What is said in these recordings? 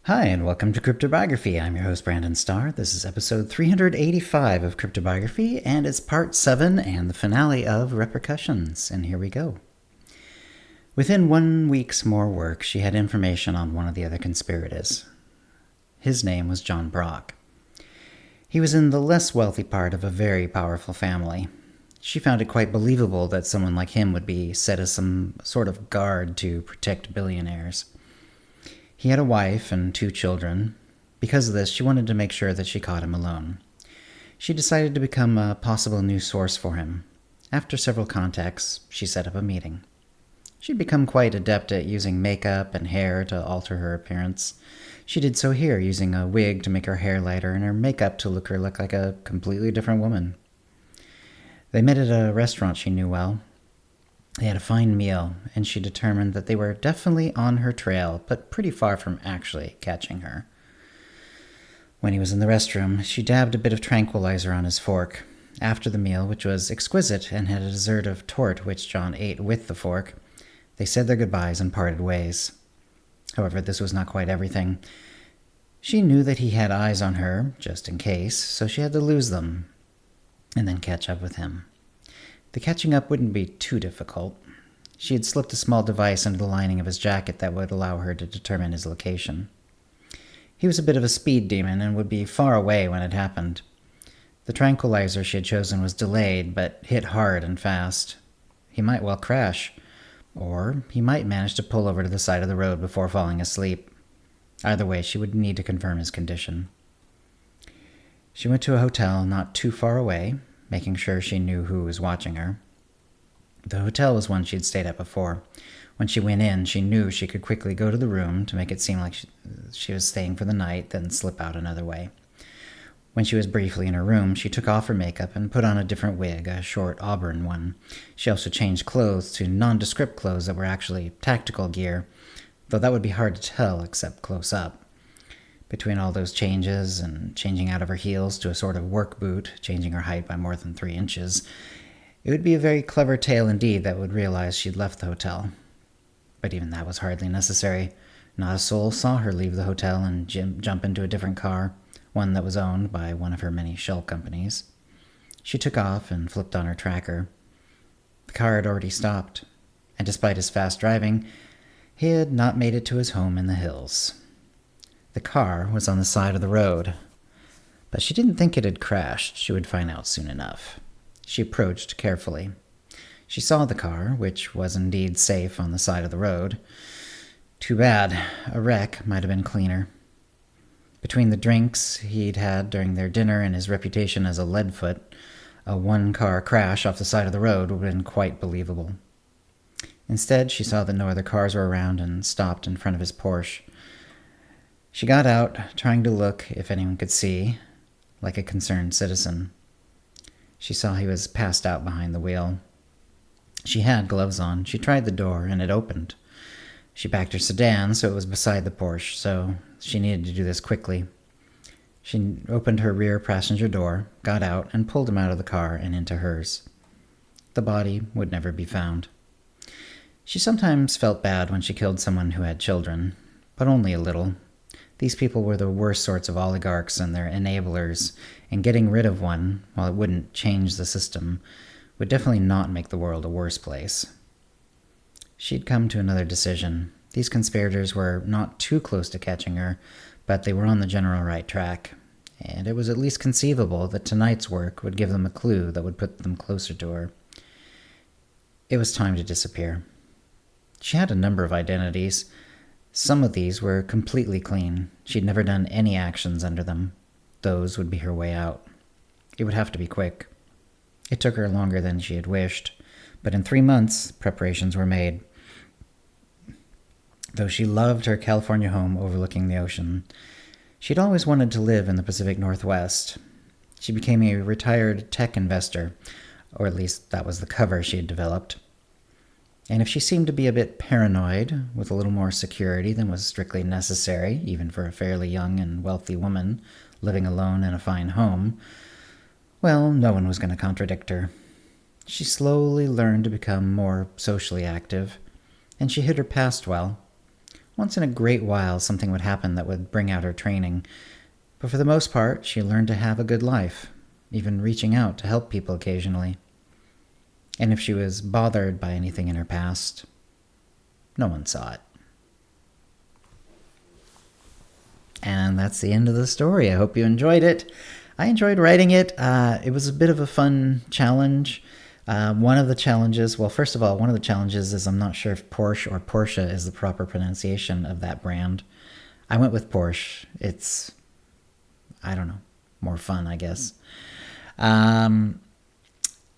Hi, and welcome to CryptoBiography. I'm your host, Brandon Starr. This is episode 385 of CryptoBiography, and it's part 7 and the finale of Repercussions. And here we go. Within 1 week's more work, she had information on one of the other conspirators. His name was John Brock. He was in the less wealthy part of a very powerful family. She found it quite believable that someone like him would be set as some sort of guard to protect billionaires. He had a wife and 2 children. Because of this, she wanted to make sure that she caught him alone. She decided to become a possible new source for him. After several contacts, she set up a meeting. She'd become quite adept at using makeup and hair to alter her appearance. She did so here, using a wig to make her hair lighter and her makeup to look like a completely different woman. They met at a restaurant she knew well. They had a fine meal, and she determined that they were definitely on her trail, but pretty far from actually catching her. When he was in the restroom, she dabbed a bit of tranquilizer on his fork. After the meal, which was exquisite and had a dessert of torte which John ate with the fork, they said their goodbyes and parted ways. However, this was not quite everything. She knew that he had eyes on her, just in case, so she had to lose them, and then catch up with him. The catching up wouldn't be too difficult. She had slipped a small device into the lining of his jacket that would allow her to determine his location. He was a bit of a speed demon and would be far away when it happened. The tranquilizer she had chosen was delayed, but hit hard and fast. He might well crash, or he might manage to pull over to the side of the road before falling asleep. Either way, she would need to confirm his condition. She went to a hotel not too far away, making sure she knew who was watching her. The hotel was one she'd stayed at before. When she went in, she knew she could quickly go to the room to make it seem like she was staying for the night, then slip out another way. When she was briefly in her room, she took off her makeup and put on a different wig, a short auburn one. She also changed clothes to nondescript clothes that were actually tactical gear, though that would be hard to tell except close up. Between all those changes and changing out of her heels to a sort of work boot, changing her height by more than 3 inches, it would be a very clever tale indeed that would realize she'd left the hotel. But even that was hardly necessary. Not a soul saw her leave the hotel and jump into a different car, one that was owned by one of her many shell companies. She took off and flipped on her tracker. The car had already stopped, and despite his fast driving, he had not made it to his home in the hills. The car was on the side of the road, but she didn't think it had crashed. She would find out soon enough. She approached carefully. She saw the car, which was indeed safe on the side of the road. Too bad. A wreck might have been cleaner. Between the drinks he'd had during their dinner and his reputation as a leadfoot, a 1-car crash off the side of the road would have been quite believable. Instead, she saw that no other cars were around and stopped in front of his Porsche. She got out, trying to look, if anyone could see, like a concerned citizen. She saw he was passed out behind the wheel. She had gloves on. She tried the door, and it opened. She backed her sedan, so it was beside the Porsche, so she needed to do this quickly. She opened her rear passenger door, got out, and pulled him out of the car and into hers. The body would never be found. She sometimes felt bad when she killed someone who had children, but only a little. These people were the worst sorts of oligarchs and their enablers, and getting rid of one, while it wouldn't change the system, would definitely not make the world a worse place. She'd come to another decision. These conspirators were not too close to catching her, but they were on the general right track, and it was at least conceivable that tonight's work would give them a clue that would put them closer to her. It was time to disappear. She had a number of identities. Some of these were completely clean. She'd never done any actions under them. Those would be her way out. It would have to be quick. It took her longer than she had wished, but in 3 months, preparations were made. Though she loved her California home overlooking the ocean, she'd always wanted to live in the Pacific Northwest. She became a retired tech investor, or at least that was the cover she had developed. And if she seemed to be a bit paranoid, with a little more security than was strictly necessary, even for a fairly young and wealthy woman living alone in a fine home, well, no one was going to contradict her. She slowly learned to become more socially active, and she hid her past well. Once in a great while, something would happen that would bring out her training. But for the most part, she learned to have a good life, even reaching out to help people occasionally. And if she was bothered by anything in her past, no one saw it. And that's the end of the story. I hope you enjoyed it. I enjoyed writing it. It was a bit of a fun challenge. One of the challenges is I'm not sure if Porsche or Porsche is the proper pronunciation of that brand. I went with Porsche. It's, I don't know, more fun, I guess. And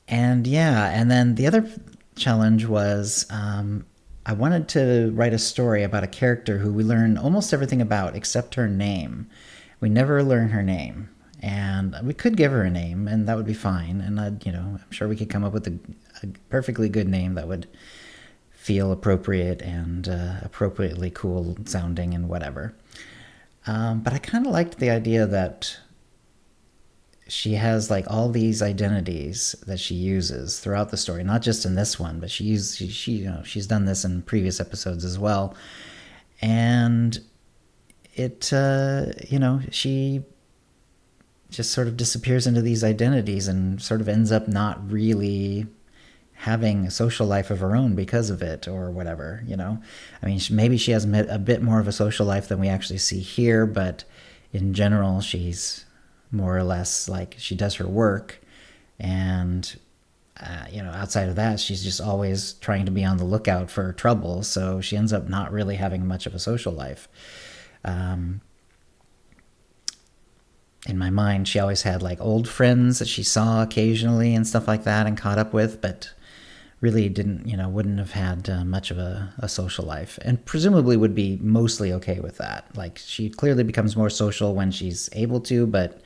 then the other challenge was I wanted to write a story about a character who we learn almost everything about except her name. We never learn her name. And we could give her a name, and that would be fine. And I'm sure we could come up with a perfectly good name that would feel appropriate and appropriately cool sounding and whatever. But I kind of liked the idea that she has like all these identities that she uses throughout the story, not just in this one, but she's done this in previous episodes as well. And it, she just sort of disappears into these identities and sort of ends up not really having a social life of her own because of it or whatever, I mean, maybe she has a bit more of a social life than we actually see here, but in general, she's more or less like she does her work, and outside of that, she's just always trying to be on the lookout for trouble, so she ends up not really having much of a social life. In my mind, she always had like old friends that she saw occasionally and stuff like that and caught up with, but really wouldn't have had much of a social life, and presumably would be mostly okay with that. Like, she clearly becomes more social when she's able to, but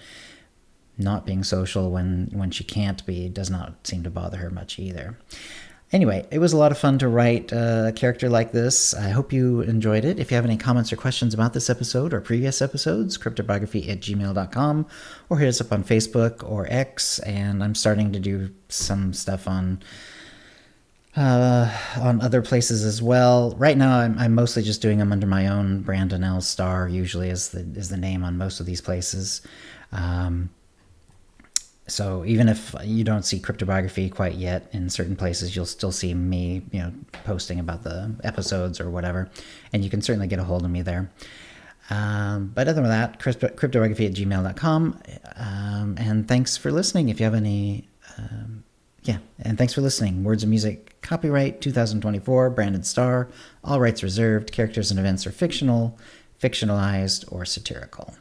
not being social when she can't be does not seem to bother her much either. Anyway, it was a lot of fun to write a character like this. I hope you enjoyed it. If you have any comments or questions about this episode or previous episodes, cryptobiography@gmail.com, or hit us up on Facebook or X, and I'm starting to do some stuff on other places as well. Right now, I'm mostly just doing them under my own Brandon L. Starr, usually is the name on most of these places. So even if you don't see CryptoBiography quite yet in certain places, you'll still see me, posting about the episodes or whatever, and you can certainly get a hold of me there. But other than that, cryptobiography@gmail.com, and thanks for listening. If you have any, and thanks for listening. Words and Music, copyright 2024, Brandon Starr, all rights reserved. Characters and events are fictional, fictionalized, or satirical.